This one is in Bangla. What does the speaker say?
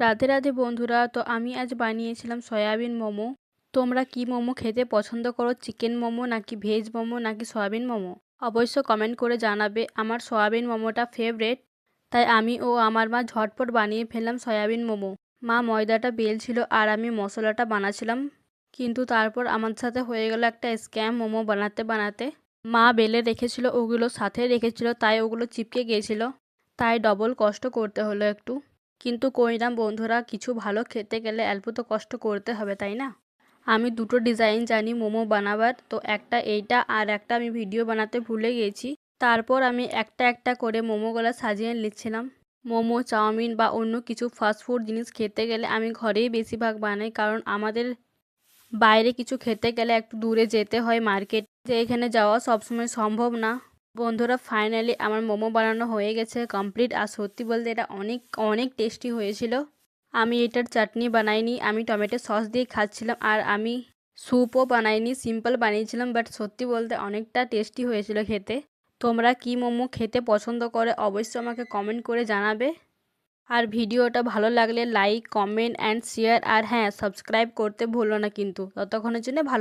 রাধে রাধে বন্ধুরা, তো আমি আজ বানিয়েছিলাম সয়াবিন মোমো। তোমরা কি মোমো খেতে পছন্দ করো, চিকেন মোমো নাকি ভেজ মোমো নাকি সয়াবিন মোমো? অবশ্য কমেন্ট করে জানাবে। আমার সয়াবিন মোমোটা ফেভারেট, তাই আমি ও আমার মা ঝটপট বানিয়ে ফেললাম সয়াবিন মোমো। মা ময়দাটা বেলছিল আর আমি মশলাটা বানাচ্ছিলাম, কিন্তু তারপর আমার সাথে হয়ে গেল একটা স্ক্যাম মোমো বানাতে বানাতে। মা বেলে রেখেছিল, ওগুলো সাথে রেখেছিল, তাই ওগুলো চিপকে গিয়েছিল, তাই ডবল কষ্ট করতে হলো একটু। কিন্তু কইরাম বন্ধুরা, কিছু ভালো খেতে গেলে অল্প তো কষ্ট করতে হবে, তাই না? আমি দুটো ডিজাইন জানি মোমো বানাবার, তো একটা এইটা আর একটা আমি ভিডিও বানাতে ভুলে গেছি। তারপর আমি একটা একটা করে মোমোগুলো সাজিয়ে নিচ্ছিলাম। মোমো, চাউমিন বা অন্য কিছু ফাস্টফুড জিনিস খেতে গেলে আমি ঘরেই বেশিরভাগ বানাই, কারণ আমাদের বাইরে কিছু খেতে গেলে একটু দূরে যেতে হয় মার্কেট, যে এখানে যাওয়া সবসময় সম্ভব না। বন্ধুরা, ফাইনালি আমার মোমো বানানো হয়ে গেছে কমপ্লিট, আর সত্যি বলতে এটা অনেক অনেক টেস্টি হয়েছিল। আমি এটার চাটনি বানাইনি, আমি টমেটো সস দিয়ে খাচ্ছিলাম, আর আমি স্যুপও বানাইনি, সিম্পল বানিয়েছিলাম, বাট সত্যি বলতে অনেকটা টেস্টি হয়েছিল খেতে। তোমরা কি মোমো খেতে পছন্দ করে অবশ্যই আমাকে কমেন্ট করে জানাবে। আর ভিডিওটা ভালো লাগলে লাইক, কমেন্ট অ্যান্ড শেয়ার, আর হ্যাঁ, সাবস্ক্রাইব করতে ভুলো না কিন্তু। ততক্ষণের জন্য ভালো